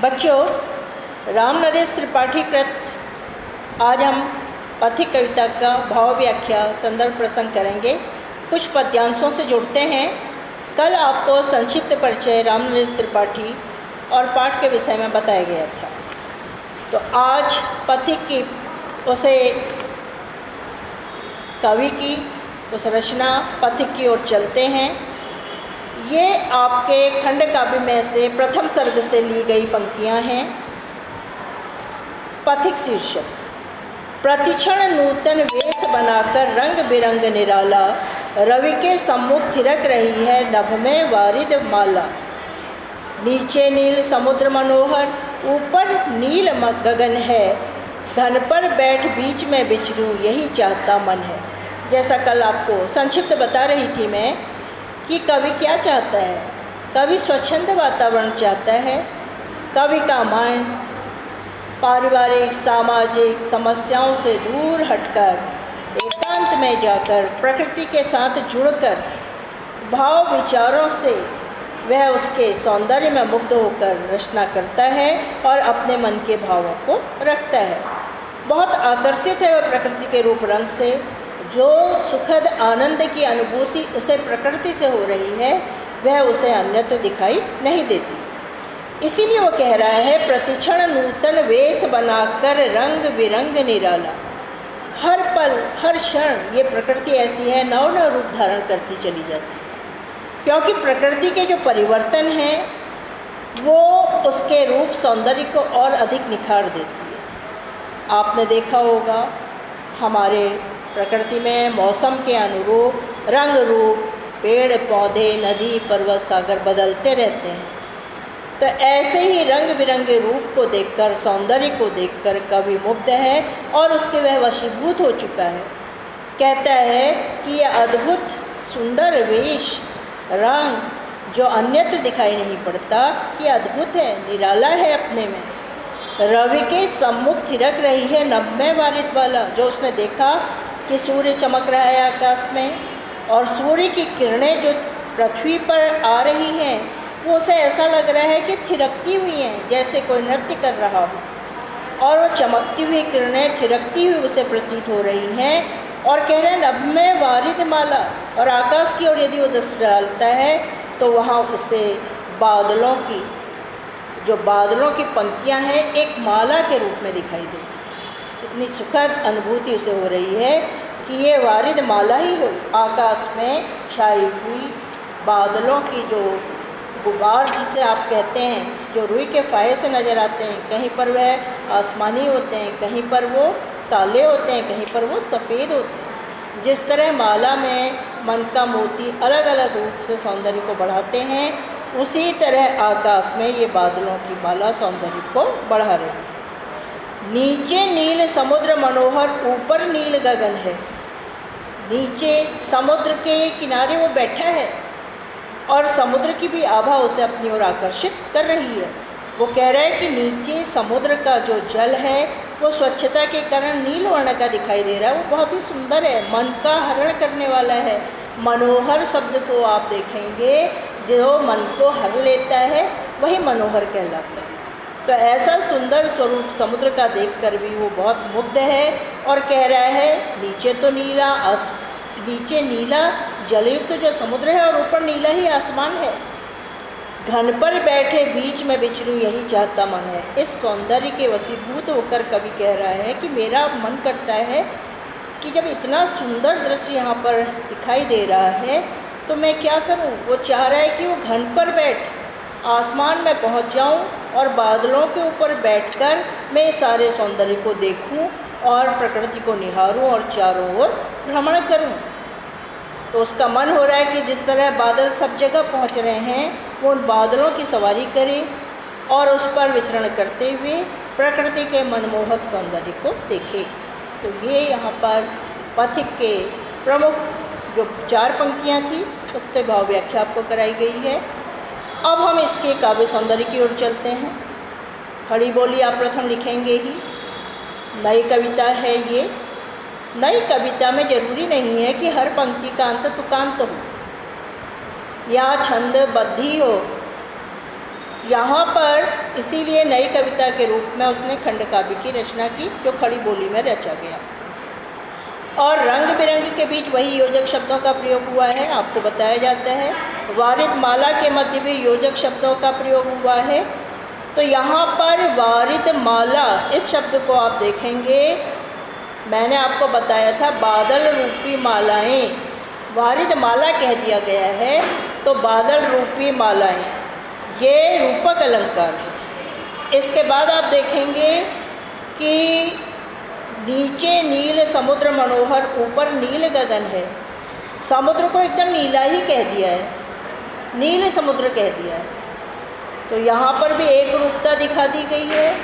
बच्चों, राम नरेश त्रिपाठी कृत आज हम पथिक कविता का भाव व्याख्या संदर्भ प्रसंग करेंगे। कुछ पद्यांशों से जुड़ते हैं। कल आपको संक्षिप्त परिचय राम नरेश त्रिपाठी और पाठ के विषय में बताया गया था। तो आज पथिक की उसे कवि की उस रचना पथिक की ओर चलते हैं। ये आपके खंड काव्य में से प्रथम सर्ग से ली गई पंक्तियां हैं। पथिक शीर्षक। प्रतिक्षण नूतन वेश बनाकर रंग बिरंग निराला, रवि के सम्मुख थिरक रही है नभ में वारिद माला। नीचे नील समुद्र मनोहर, ऊपर नील गगन है, घन पर बैठ बीच में विचरूं यही चाहता मन है। जैसा कल आपको संक्षिप्त बता रही थी मैं कि कवि क्या चाहता है। कवि स्वच्छंद वातावरण चाहता है। कवि का मन पारिवारिक सामाजिक समस्याओं से दूर हटकर एकांत में जाकर प्रकृति के साथ जुड़कर भाव विचारों से वह उसके सौंदर्य में मुग्ध होकर रचना करता है और अपने मन के भावों को रखता है। बहुत आकर्षित है वह प्रकृति के रूप रंग से। जो सुखद आनंद की अनुभूति उसे प्रकृति से हो रही है वह उसे अन्यत्र दिखाई नहीं देती। इसीलिए वो कह रहा है, प्रतिक्षण नूतन वेश बनाकर रंग बिरंग निराला। हर पल हर क्षण ये प्रकृति ऐसी है, नव नव रूप धारण करती चली जाती है। क्योंकि प्रकृति के जो परिवर्तन हैं वो उसके रूप सौंदर्य को और अधिक निखार देती है। आपने देखा होगा हमारे प्रकृति में मौसम के अनुरूप रंग रूप पेड़ पौधे नदी पर्वत सागर बदलते रहते हैं। तो ऐसे ही रंग बिरंगे रूप को देखकर सौंदर्य को देखकर कवि मुग्ध है और उसके वह वशीभूत हो चुका है। कहता है कि यह अद्भुत सुंदर वेश रंग जो अन्यत्र दिखाई नहीं पड़ता, ये अद्भुत है, निराला है अपने में। रवि के सम्मुख थिरक रही है नभ में वारिद वाला। जो उसने देखा कि सूर्य चमक रहा है आकाश में और सूर्य की किरणें जो पृथ्वी पर आ रही हैं वो उसे ऐसा लग रहा है कि थिरकती हुई हैं, जैसे कोई नृत्य कर रहा हो। और वो चमकती हुई किरणें थिरकती हुई उसे प्रतीत हो रही हैं और कह रहे हैं नभ में वारिद माला। और आकाश की ओर यदि वो दृष्टि डालता है तो वहाँ उसे बादलों की पंक्तियाँ हैं एक माला के रूप में दिखाई देती। इतनी सुखद अनुभूति उसे हो रही है कि ये वारिद माला ही हो, आकाश में छाई हुई बादलों की जो गुबार जिसे आप कहते हैं, जो रुई के फाहे से नज़र आते हैं। कहीं पर वह आसमानी होते हैं, कहीं पर वो काले होते हैं, कहीं पर वो सफ़ेद होते हैं। जिस तरह माला में मन का मोती अलग अलग रूप से सौंदर्य को बढ़ाते हैं, उसी तरह आकाश में ये बादलों की माला सौंदर्य को बढ़ा रही है। नीचे नील समुद्र मनोहर, ऊपर नील गगन है। नीचे समुद्र के किनारे वो बैठा है और समुद्र की भी आभा उसे अपनी ओर आकर्षित कर रही है। वो कह रहा है कि नीचे समुद्र का जो जल है वो स्वच्छता के कारण नील वर्ण का दिखाई दे रहा है। वो बहुत ही सुंदर है, मन का हरण करने वाला है। मनोहर शब्द को आप देखेंगे, जो मन को हर लेता है वही मनोहर कहलाता है। तो ऐसा सुंदर स्वरूप समुद्र का देखकर भी वो बहुत मुग्ध है और कह रहा है नीचे नीला जलयुक्त जो समुद्र है और ऊपर नीला ही आसमान है। घन पर बैठे बीच में विचरूं यही चाहता मन है। इस सौंदर्य के वशीभूत होकर कवि कह रहा है कि मेरा मन करता है कि जब इतना सुंदर दृश्य यहाँ पर दिखाई दे रहा है तो मैं क्या करूँ। वो चाह रहा है कि वो घन पर बैठ आसमान में पहुँच जाऊँ और बादलों के ऊपर बैठकर मैं सारे सौंदर्य को देखूं और प्रकृति को निहारूं और चारों ओर भ्रमण करूं। तो उसका मन हो रहा है कि जिस तरह बादल सब जगह पहुंच रहे हैं वो उन बादलों की सवारी करे और उस पर विचरण करते हुए प्रकृति के मनमोहक सौंदर्य को देखे। तो ये यहाँ पर पथिक के प्रमुख जो 4 पंक्तियाँ थी उसके भाव व्याख्या आपको कराई गई है। अब हम इसके काव्य सौंदर्य की ओर चलते हैं। खड़ी बोली आप प्रथम लिखेंगे ही। नई कविता है ये। नई कविता में जरूरी नहीं है कि हर पंक्ति का अंत तुकांत हो या छंद बद्धी हो। यहाँ पर इसीलिए नई कविता के रूप में उसने खंड काव्य की रचना की, जो खड़ी बोली में रचा गया। और रंग बिरंग के बीच वही योजक शब्दों का प्रयोग हुआ है, आपको बताया जाता है। वारिद माला के मध्य भी योजक शब्दों का प्रयोग हुआ है। तो यहाँ पर वारिद माला, इस शब्द को आप देखेंगे, मैंने आपको बताया था बादल रूपी मालाएं, वारिद माला कह दिया गया है, तो बादल रूपी मालाएं, ये रूपक अलंकार है। इसके बाद आप देखेंगे कि नीचे नील समुद्र मनोहर, ऊपर नील गगन है। समुद्र को एकदम नीला ही कह दिया है, नील समुद्र कह दिया है। तो यहाँ पर भी एक रूपता दिखा दी गई है,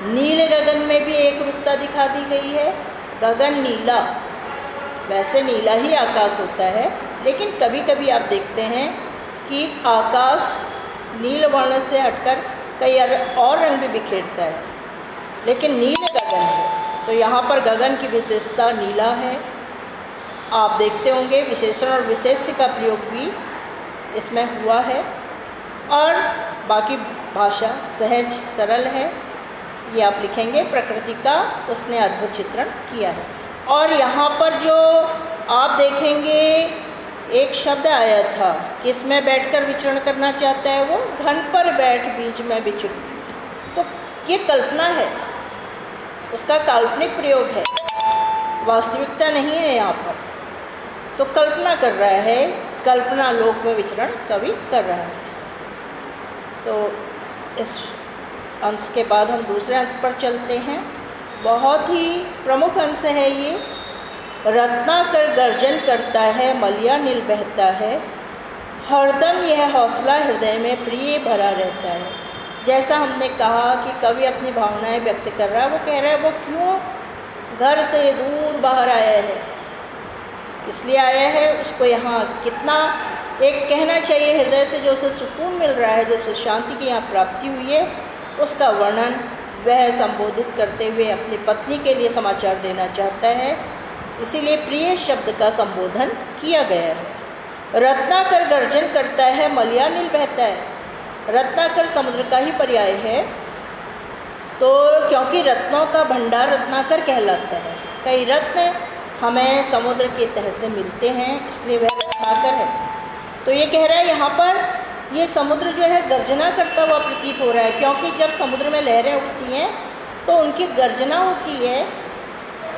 नील गगन में भी एक रूपता दिखा दी गई है। गगन नीला, वैसे नीला ही आकाश होता है, लेकिन कभी कभी आप देखते हैं कि आकाश नील वर्ण से हटकर कई और रंग भी बिखेरता है, लेकिन नील गगन है। तो यहाँ पर गगन की विशेषता नीला है। आप देखते होंगे विशेषण और विशेष्य का प्रयोग भी इसमें हुआ है, और बाकी भाषा सहज सरल है। ये आप लिखेंगे, प्रकृति का उसने अद्भुत चित्रण किया है। और यहाँ पर जो आप देखेंगे एक शब्द आया था कि इसमें बैठकर विचरण करना चाहता है, वो घन पर बैठ बीच में विचरण, तो ये कल्पना है, उसका काल्पनिक प्रयोग है, वास्तविकता नहीं है यहाँ पर। तो कल्पना कर रहा है, कल्पना लोक में विचरण कवि कर रहा है। तो इस अंश के बाद हम दूसरे अंश पर चलते हैं। बहुत ही प्रमुख अंश है ये। रत्नाकर गर्जन करता है, मलिया नील बहता है, हरदम यह हौसला हृदय में प्रिय भरा रहता है। जैसा हमने कहा कि कवि अपनी भावनाएं व्यक्त कर रहा है, वो कह रहा है वो क्यों घर से दूर बाहर आया है, इसलिए आया है, उसको यहाँ कितना एक कहना चाहिए हृदय से जो उसे सुकून मिल रहा है, जो उसे शांति की यहाँ प्राप्ति हुई है, उसका वर्णन वह संबोधित करते हुए अपनी पत्नी के लिए समाचार देना चाहता है। इसीलिए प्रिय शब्द का संबोधन किया गया है। रत्नाकर गर्जन करता है, मलिया नील बहता है। रत्नाकर समुद्र का ही पर्याय है, तो क्योंकि रत्नों का भंडार रत्नाकर कहलाता है। कई रत्न हमें समुद्र के तह से मिलते हैं, इसलिए वह रत्नाकर है। तो ये कह रहा है यहाँ पर ये समुद्र जो है गर्जना करता हुआ प्रतीत हो रहा है, क्योंकि जब समुद्र में लहरें उठती हैं तो उनकी गर्जना होती है,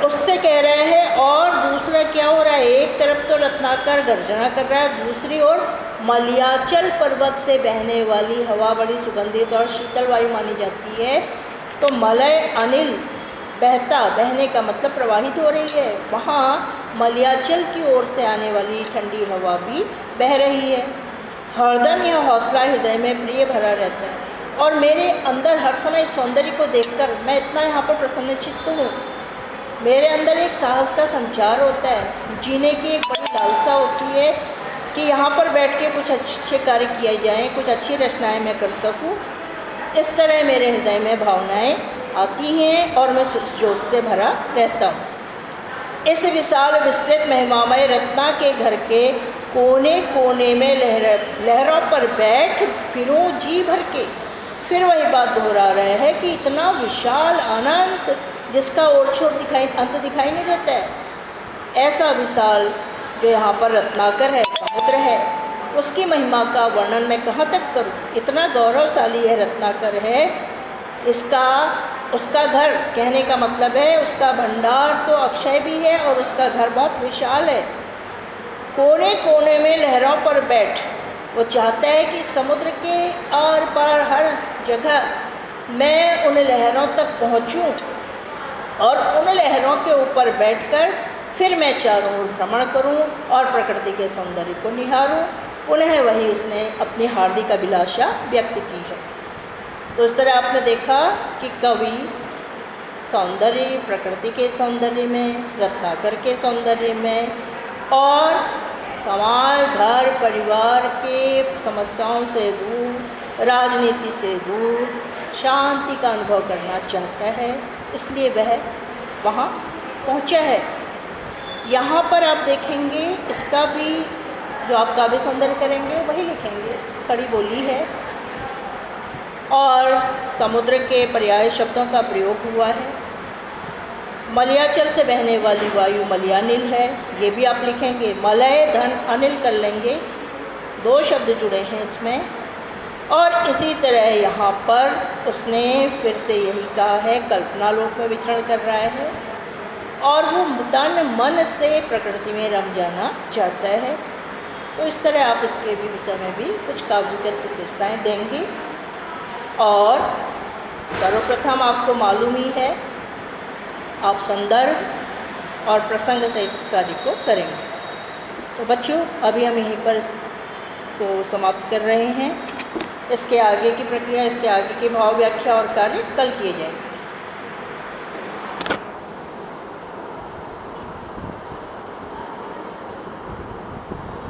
उससे कह रहे हैं। और दूसरा क्या हो रहा है, एक तरफ तो रत्नाकर गर्जना कर रहा है, दूसरी ओर मलयाचल पर्वत से बहने वाली हवा बड़ी सुगंधित और शीतल वायु मानी जाती है। तो मलय अनिल बहता, बहने का मतलब प्रवाहित हो रही है, वहाँ मलयाचल की ओर से आने वाली ठंडी हवा भी बह रही है। हरदम यह हौसला हृदय में प्रिय भरा रहता है। और मेरे अंदर हर समय सौंदर्य को देखकर मैं इतना यहाँ पर प्रसन्नचित्त हूँ। मेरे अंदर एक साहस का संचार होता है, जीने की एक बड़ी लालसा होती है कि यहाँ पर बैठ के कुछ अच्छे कार्य किए जाएँ, कुछ अच्छी रचनाएँ मैं कर सकूँ। इस तरह मेरे हृदय में भावनाएँ आती हैं और मैं जोश से भरा रहता हूँ। इस विशाल विस्तृत महिमामय रत्ना के घर के कोने कोने में लहरों पर बैठ फिरूं जी भर के। फिर वही बात दोहरा रहे हैं कि इतना विशाल अनंत जिसका ओर छोर अंत दिखाई नहीं देता है, ऐसा विशाल जो यहाँ पर रत्नाकर है, समुद्र है, उसकी महिमा का वर्णन मैं कहाँ तक करूँ। इतना गौरवशाली है रत्नाकर है, उसका घर कहने का मतलब है उसका भंडार तो अक्षय भी है और उसका घर बहुत विशाल है। कोने कोने में लहरों पर बैठ, वो चाहता है कि समुद्र के आर पार हर जगह मैं उन लहरों तक पहुंचूं और उन लहरों के ऊपर बैठकर फिर मैं चारों ओर भ्रमण करूं और प्रकृति के सौंदर्य को निहारूं। पुनः वही उसने अपनी हार्दिक अभिलाषा व्यक्त की है। तो इस तरह आपने देखा कि कवि सौंदर्य, प्रकृति के सौंदर्य में, रत्नाकर के सौंदर्य में और समाज, घर, परिवार के समस्याओं से दूर, राजनीति से दूर शांति का अनुभव करना चाहता है, इसलिए वह वहाँ पहुँचा है। यहाँ पर आप देखेंगे इसका भी जो आप काव्य सौंदर्य करेंगे वही लिखेंगे, खड़ी बोली है। और समुद्र के पर्याय शब्दों का प्रयोग हुआ है। मलयाचल से बहने वाली वायु मलयानिल है, ये भी आप लिखेंगे। मलय धन अनिल कर लेंगे, 2 शब्द जुड़े हैं इसमें। और इसी तरह यहाँ पर उसने फिर से यही कहा है, कल्पना लोक में विचरण कर रहा है और वो तन मन से प्रकृति में रम जाना चाहता है। तो इस तरह आप इसके भी विषय में भी कुछ काव्यगत विशेषताएँ देंगे। और सर्वप्रथम आपको मालूम ही है, आप संदर्भ और प्रसंग सहित इस कार्य को करेंगे। तो बच्चों, अभी हम यहीं पर इसको समाप्त कर रहे हैं। इसके आगे की प्रक्रिया, इसके आगे की भाव व्याख्या और कार्य कल किए जाएंगे।